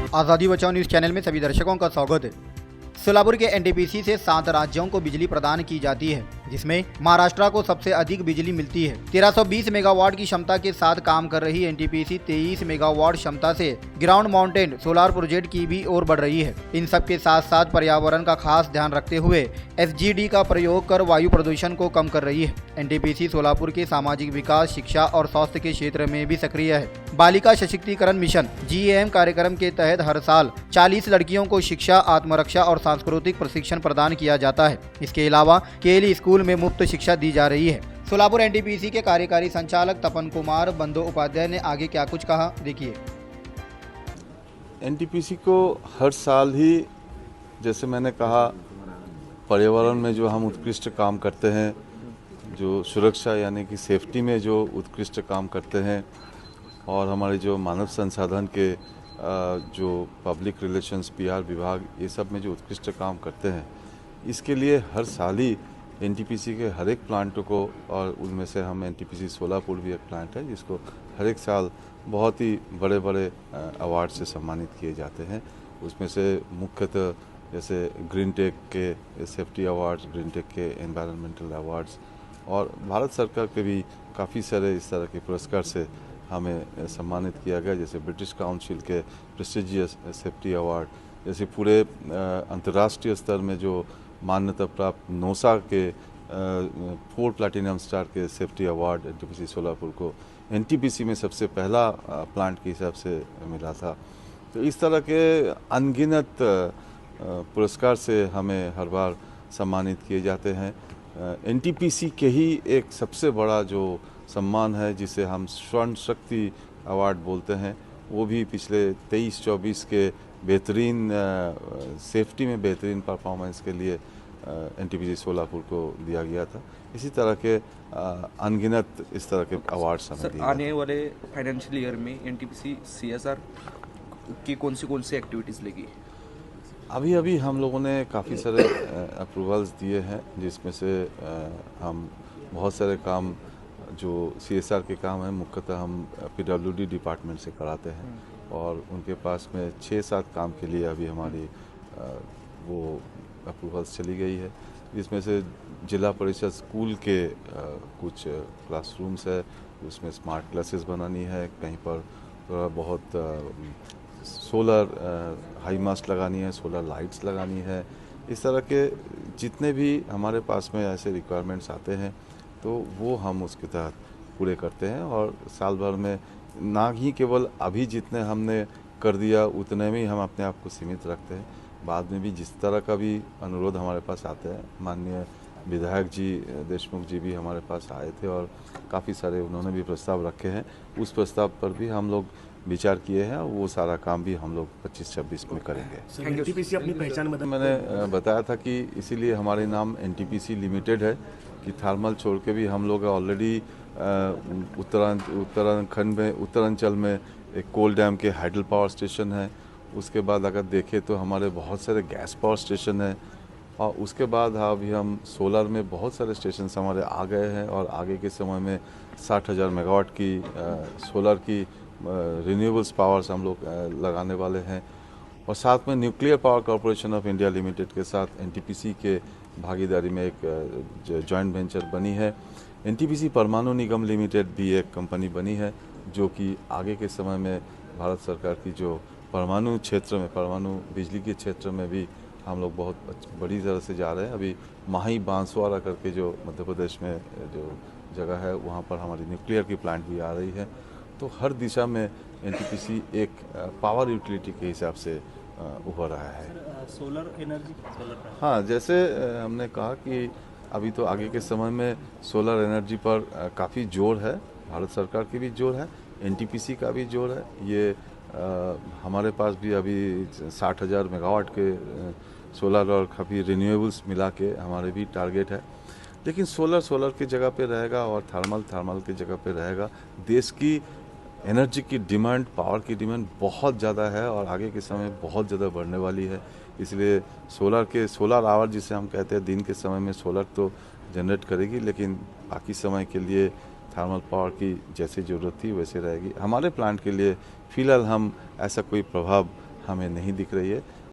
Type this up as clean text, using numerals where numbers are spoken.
आज़ादी बचाओ news channel में सभी दर्शकों का स्वागत है। सोलापुर के एनटीपीसी से 7 राज्यों को बिजली प्रदान की जाती है, जिसमें महाराष्ट्र को सबसे अधिक बिजली मिलती है। 1320 मेगावाट की क्षमता के साथ काम कर रही एनटीपीसी 23 मेगावाट क्षमता से ग्राउंड माउंटेड सोलार प्रोजेक्ट की भी ओर बढ़ रही है। इन सब के साथ साथ पर्यावरण का खास ध्यान रखते हुए एसजीडी का प्रयोग कर वायु प्रदूषण को कम कर रही है। एनटीपीसी सोलापुर के सामाजिक विकास, शिक्षा और स्वास्थ्य के क्षेत्र में भी सक्रिय है। बालिका सशक्तिकरण मिशन GAM कार्यक्रम के तहत हर साल 40 लड़कियों को शिक्षा, आत्मरक्षा और सांस्कृतिक प्रशिक्षण प्रदान किया जाता है। इसके अलावा केली स्कूल में मुफ्त शिक्षा दी जा रही है। सोलापुर एनटीपीसी के कार्यकारी संचालक तपन कुमार बंदोपाध्याय ने आगे क्या कुछ कहा, देखिए। एनटीपीसी को हर साल ही, जैसे मैंने कहा, पर्यावरण में जो हम उत्कृष्ट काम करते हैं, जो सुरक्षा यानी कि सेफ्टी में जो उत्कृष्ट काम करते हैं, और हमारे जो मानव संसाधन के जो पब्लिक रिलेशंस PR विभाग, ये सब में जो उत्कृष्ट काम करते हैं, इसके लिए हर साल ही एनटीपीसी के हर एक प्लांट को, और उनमें से हम एनटीपीसी सोलापुर भी एक प्लांट है जिसको हर एक साल बहुत ही बड़े बड़े अवार्ड से सम्मानित किए जाते हैं। उसमें से मुख्यतः जैसे ग्रीन टेक के सेफ्टी अवार्ड्स, ग्रीन टेक के एनवायरनमेंटल अवार्ड्स, और भारत सरकार के भी काफ़ी सारे इस तरह के पुरस्कार से हमें सम्मानित किया गया, जैसे ब्रिटिश काउंसिल के प्रेस्टिजियस सेफ्टी अवार्ड, जैसे पूरे अंतर्राष्ट्रीय स्तर में जो मान्यता प्राप्त नोसा के 4 प्लैटिनम स्टार के सेफ्टी अवार्ड एनटीपीसी सोलापुर को एनटीपीसी में सबसे पहला प्लांट के हिसाब से मिला था। तो इस तरह के अनगिनत पुरस्कार से हमें हर बार सम्मानित किए जाते हैं। एनटीपीसी के ही एक सबसे बड़ा जो सम्मान है, जिसे हम स्वर्ण शक्ति अवार्ड बोलते हैं, वो भी पिछले 23-24 के बेहतरीन सेफ्टी में बेहतरीन परफॉर्मेंस के लिए एनटीपीसी सोलापुर को दिया गया था। इसी तरह के अनगिनत इस तरह के अवार्ड्स हमें दिए। आने वाले फाइनेंशियल ईयर में एनटीपीसी CSR की कौन सी एक्टिविटीज़ लेगी? अभी हम लोगों ने काफ़ी सारे अप्रूवल्स दिए हैं, जिसमें से हम बहुत सारे काम जो CSR के काम हैं मुख्यतः हम PWD डिपार्टमेंट से कराते हैं, और उनके पास में 6-7 काम के लिए अभी हमारी वो अप्रूवल्स चली गई है, जिसमें से जिला परिषद स्कूल के कुछ क्लासरूम्स है, उसमें स्मार्ट क्लासेस बनानी है, कहीं पर थोड़ा बहुत सोलर हाई मास्ट लगानी है, सोलर लाइट्स लगानी है। इस तरह के जितने भी हमारे पास में ऐसे रिक्वायरमेंट्स आते हैं, तो वो हम उसके तहत पूरे करते हैं, और साल भर में ना ही केवल अभी जितने हमने कर दिया उतने में ही हम अपने आप को सीमित रखते हैं। बाद में भी जिस तरह का भी अनुरोध हमारे पास आते हैं, माननीय विधायक जी देशमुख जी भी हमारे पास आए थे, और काफ़ी सारे उन्होंने भी प्रस्ताव रखे हैं। उस प्रस्ताव पर भी हम लोग विचार किए हैं, और वो सारा काम भी हम लोग 25-26 में करेंगे। एनटीपीसी अपनी पहचान मैंने बताया था कि इसीलिए हमारे नाम एनटीपीसी लिमिटेड है, कि थर्मल छोड़ के भी हम लोग ऑलरेडी उत्तराखंड में, उत्तरांचल में एक कोल डैम के हाइडल पावर स्टेशन है। उसके बाद अगर देखें तो हमारे बहुत सारे गैस पावर स्टेशन है, और उसके बाद अभी हम सोलर में बहुत सारे स्टेशन हमारे आ गए हैं, और आगे के समय में 60,000 मेगावाट की सोलर की रिन्यूएबल्स पावर्स हम लोग लगाने वाले हैं। और साथ में nuclear power corporation of India limited के साथ एनटीपीसी के भागीदारी में एक जॉइंट वेंचर बनी है। एनटीपीसी परमाणु निगम लिमिटेड भी एक कंपनी बनी है, जो कि आगे के समय में भारत सरकार की जो परमाणु क्षेत्र में, परमाणु बिजली के क्षेत्र में भी हम लोग बहुत बड़ी तरह से जा रहे हैं। अभी माही बांसवाड़ा करके जो मध्य प्रदेश में जो जगह है, वहाँ पर हमारी न्यूक्लियर की प्लांट भी आ रही है। तो हर दिशा में एनटीपीसी एक पावर यूटिलिटी के हिसाब से उभर रहा है। सोलर एनर्जी, हाँ, जैसे हमने कहा कि अभी तो आगे के समय में सोलर एनर्जी पर काफ़ी जोर है, भारत सरकार की भी जोर है, एनटीपीसी का भी जोर है। ये हमारे पास भी अभी 60,000 मेगावाट के सोलर और काफ़ी रिन्यूएबल्स मिला के हमारे भी टारगेट है। लेकिन सोलर की जगह पे रहेगा, और थर्मल की जगह पे रहेगा। देश की एनर्जी की डिमांड, पावर की डिमांड बहुत ज़्यादा है, और आगे के समय बहुत ज़्यादा बढ़ने वाली है। इसलिए सोलर आवर जिसे हम कहते हैं, दिन के समय में सोलर तो जनरेट करेगी, लेकिन बाकी समय के लिए थर्मल पावर की जैसी ज़रूरत थी वैसे रहेगी। हमारे प्लांट के लिए फ़िलहाल हम ऐसा कोई प्रभाव हमें नहीं दिख रही है।